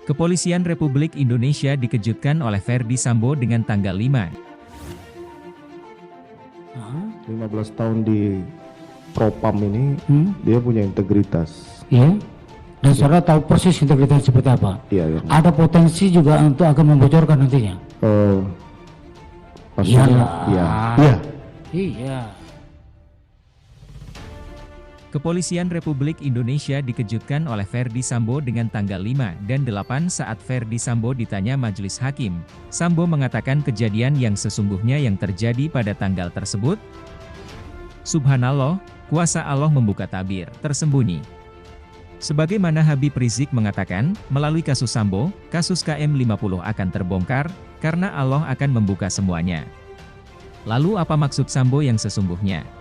Kepolisian Republik Indonesia dikejutkan oleh Ferdy Sambo dengan tanggal 5. 15 tahun di Propam ini, dia punya integritas. Iya. Dan saudara tahu persis integritas seperti apa? Iya. Ada potensi juga untuk akan membocorkan nantinya. Maksudnya, Iya. Kepolisian Republik Indonesia dikejutkan oleh Ferdy Sambo dengan tanggal 5 dan 8 saat Ferdy Sambo ditanya majelis hakim. Sambo mengatakan kejadian yang sesungguhnya yang terjadi pada tanggal tersebut. Subhanallah, kuasa Allah membuka tabir tersembunyi. Sebagaimana Habib Rizik mengatakan, melalui kasus Sambo, kasus KM50 akan terbongkar, karena Allah akan membuka semuanya. Lalu apa maksud Sambo yang sesungguhnya?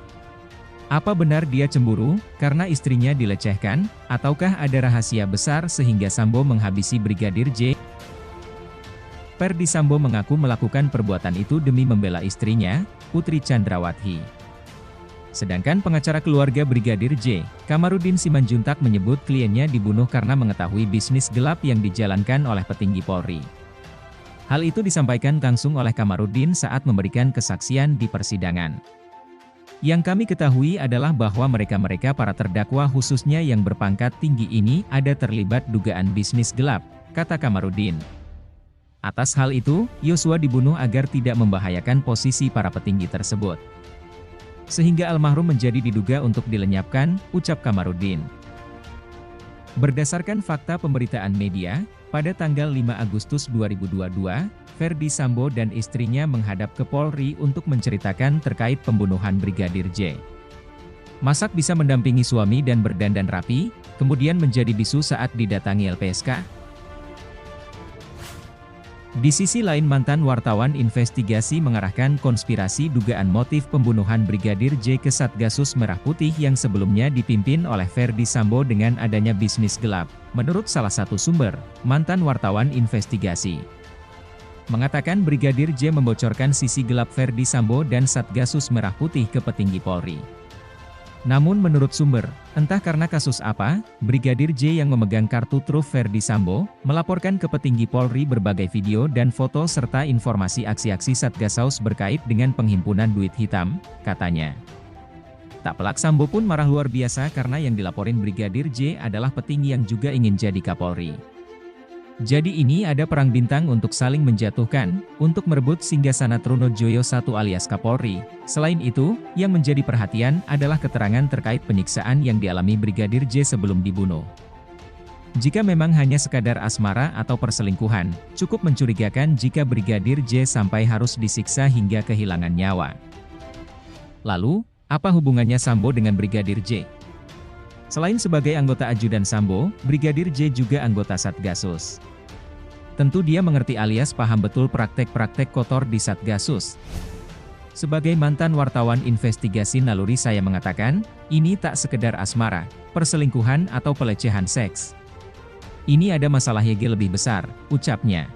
Apa benar dia cemburu, karena istrinya dilecehkan, ataukah ada rahasia besar sehingga Sambo menghabisi Brigadir J? Ferdy Sambo mengaku melakukan perbuatan itu demi membela istrinya, Putri Chandrawati. Sedangkan pengacara keluarga Brigadir J, Kamarudin Simanjuntak menyebut kliennya dibunuh karena mengetahui bisnis gelap yang dijalankan oleh petinggi Polri. Hal itu disampaikan langsung oleh Kamarudin saat memberikan kesaksian di persidangan. Yang kami ketahui adalah bahwa mereka-mereka para terdakwa khususnya yang berpangkat tinggi ini ada terlibat dugaan bisnis gelap, kata Kamarudin. Atas hal itu, Yosua dibunuh agar tidak membahayakan posisi para petinggi tersebut. Sehingga almarhum menjadi diduga untuk dilenyapkan, ucap Kamarudin. Berdasarkan fakta pemberitaan media, pada tanggal 5 Agustus 2022, Ferdy Sambo dan istrinya menghadap ke Polri untuk menceritakan terkait pembunuhan Brigadir J. Masak bisa mendampingi suami dan berdandan rapi, kemudian menjadi bisu saat didatangi LPSK. Di sisi lain mantan wartawan investigasi mengarahkan konspirasi dugaan motif pembunuhan Brigadir J ke Satgasus Merah Putih yang sebelumnya dipimpin oleh Ferdy Sambo dengan adanya bisnis gelap. Menurut salah satu sumber, mantan wartawan investigasi mengatakan Brigadir J membocorkan sisi gelap Ferdy Sambo dan Satgasus Merah Putih ke petinggi Polri. Namun menurut sumber, entah karena kasus apa, Brigadir J yang memegang kartu truf Ferdy Sambo, melaporkan ke petinggi Polri berbagai video dan foto serta informasi aksi-aksi Satgasaus berkait dengan penghimpunan duit hitam, katanya. Tak pelak Sambo pun marah luar biasa karena yang dilaporin Brigadir J adalah petinggi yang juga ingin jadi Kapolri. Jadi ini ada perang bintang untuk saling menjatuhkan, untuk merebut singgasana Trunojoyo I alias Kapolri. Selain itu, yang menjadi perhatian adalah keterangan terkait penyiksaan yang dialami Brigadir J sebelum dibunuh. Jika memang hanya sekadar asmara atau perselingkuhan, cukup mencurigakan jika Brigadir J sampai harus disiksa hingga kehilangan nyawa. Lalu, apa hubungannya Sambo dengan Brigadir J? Selain sebagai anggota ajudan Sambo, Brigadir J juga anggota Satgasus. Tentu dia mengerti alias paham betul praktek-praktek kotor di Satgasus. Sebagai mantan wartawan investigasi naluri saya mengatakan, ini tak sekedar asmara, perselingkuhan atau pelecehan seks. Ini ada masalah YG lebih besar, ucapnya.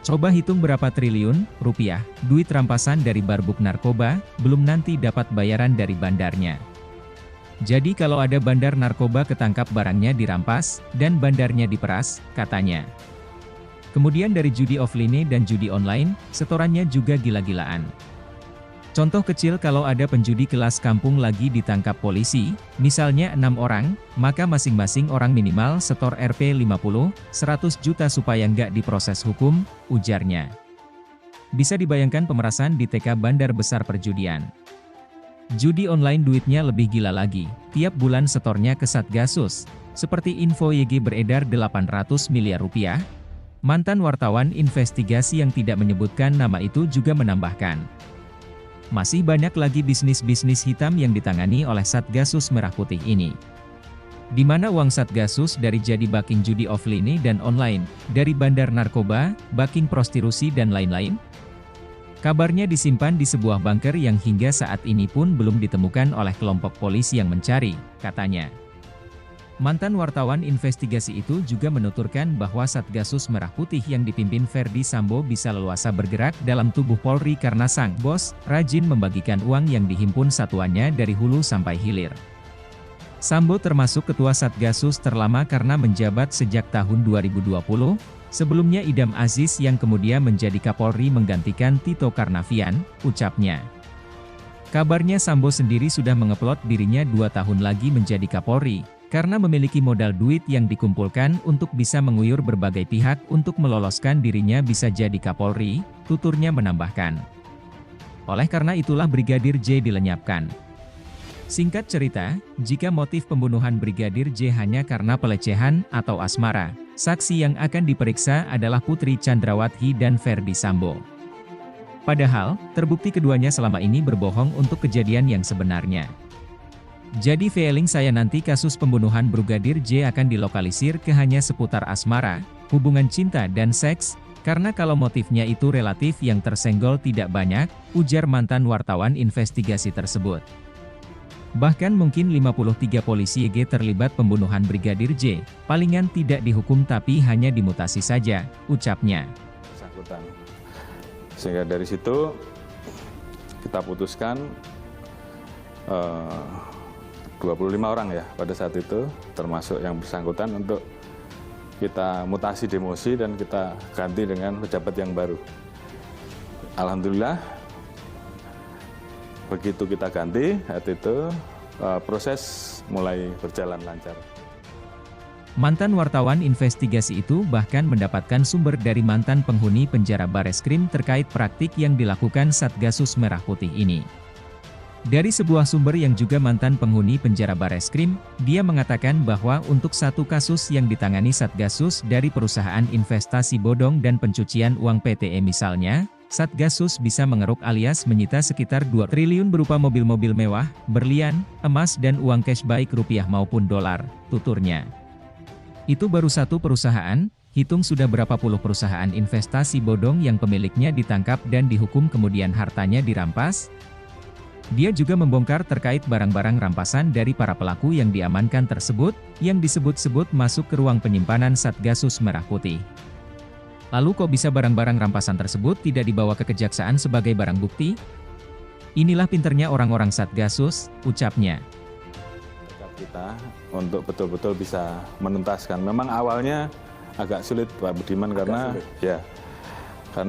Coba hitung berapa triliun rupiah, duit rampasan dari barbuk narkoba, belum nanti dapat bayaran dari bandarnya. Jadi kalau ada bandar narkoba ketangkap barangnya dirampas, dan bandarnya diperas, katanya. Kemudian dari judi offline dan judi online, setorannya juga gila-gilaan. Contoh kecil kalau ada penjudi kelas kampung lagi ditangkap polisi, misalnya 6 orang, maka masing-masing orang minimal setor Rp 50, 100 juta supaya nggak diproses hukum, ujarnya. Bisa dibayangkan pemerasan di TK bandar besar perjudian. Judi online duitnya lebih gila lagi, tiap bulan setornya ke Satgasus, seperti info YG beredar 800 miliar rupiah. Mantan wartawan investigasi yang tidak menyebutkan nama itu juga menambahkan. Masih banyak lagi bisnis-bisnis hitam yang ditangani oleh Satgasus Merah Putih ini. Di mana uang Satgasus dari jadi backing judi offline dan online, dari bandar narkoba, backing prostitusi dan lain-lain? Kabarnya disimpan di sebuah bunker yang hingga saat ini pun belum ditemukan oleh kelompok polisi yang mencari, katanya. Mantan wartawan investigasi itu juga menuturkan bahwa Satgasus Merah Putih yang dipimpin Ferdy Sambo bisa leluasa bergerak dalam tubuh Polri karena sang bos rajin membagikan uang yang dihimpun satuannya dari hulu sampai hilir. Sambo termasuk ketua Satgasus terlama karena menjabat sejak tahun 2020, sebelumnya Idam Aziz yang kemudian menjadi Kapolri menggantikan Tito Karnavian, ucapnya. Kabarnya Sambo sendiri sudah mengeplot dirinya 2 tahun lagi menjadi Kapolri, karena memiliki modal duit yang dikumpulkan untuk bisa menguyur berbagai pihak untuk meloloskan dirinya bisa jadi Kapolri, tuturnya menambahkan. Oleh karena itulah Brigadir J dilenyapkan. Singkat cerita, jika motif pembunuhan Brigadir J hanya karena pelecehan atau asmara, saksi yang akan diperiksa adalah Putri Chandrawati dan Ferdi Sambo. Padahal, terbukti keduanya selama ini berbohong untuk kejadian yang sebenarnya. Jadi feeling saya nanti kasus pembunuhan Brigadir J akan dilokalisir ke hanya seputar asmara, hubungan cinta dan seks, karena kalau motifnya itu relatif yang tersenggol tidak banyak, ujar mantan wartawan investigasi tersebut. Bahkan mungkin 53 polisi EG terlibat pembunuhan Brigadir J, palingan tidak dihukum tapi hanya dimutasi saja, ucapnya. Sehingga dari situ, kita putuskan 25 orang ya pada saat itu, termasuk yang bersangkutan untuk kita mutasi demosi dan kita ganti dengan pejabat yang baru. Alhamdulillah, begitu kita ganti, saat itu proses mulai berjalan lancar. Mantan wartawan investigasi itu bahkan mendapatkan sumber dari mantan penghuni penjara Bareskrim terkait praktik yang dilakukan Satgasus Merah Putih ini. Dari sebuah sumber yang juga mantan penghuni penjara Bareskrim, dia mengatakan bahwa untuk satu kasus yang ditangani Satgasus dari perusahaan investasi bodong dan pencucian uang PTE misalnya, Satgasus bisa mengeruk alias menyita sekitar 2 triliun berupa mobil-mobil mewah, berlian, emas dan uang cash baik rupiah maupun dolar, tuturnya. Itu baru satu perusahaan, hitung sudah berapa puluh perusahaan investasi bodong yang pemiliknya ditangkap dan dihukum kemudian hartanya dirampas. Dia juga membongkar terkait barang-barang rampasan dari para pelaku yang diamankan tersebut, yang disebut-sebut masuk ke ruang penyimpanan Satgasus Merah Putih. Lalu kok bisa barang-barang rampasan tersebut tidak dibawa ke kejaksaan sebagai barang bukti? Inilah pinternya orang-orang Satgasus, ucapnya. Kita untuk betul-betul bisa menuntaskan. Memang awalnya agak sulit Pak Budiman karena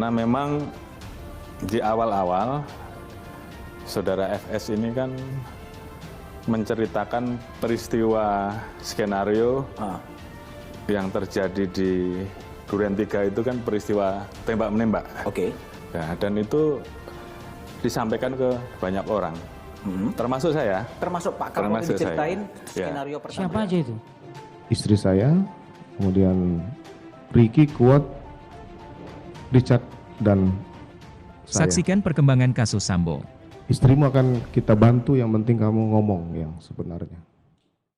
memang di awal-awal Saudara FS ini kan menceritakan peristiwa skenario yang terjadi di Duren 3 itu kan peristiwa tembak-menembak. Oke. Ya, dan itu disampaikan ke banyak orang, termasuk saya. Termasuk Pak, kalau mau diceritain skenario pertama. Siapa aja itu? Istri saya, kemudian Ricky, Kuat, Richard, dan saya. Saksikan perkembangan kasus Sambo. Istrimu akan kita bantu, yang penting kamu ngomong yang sebenarnya.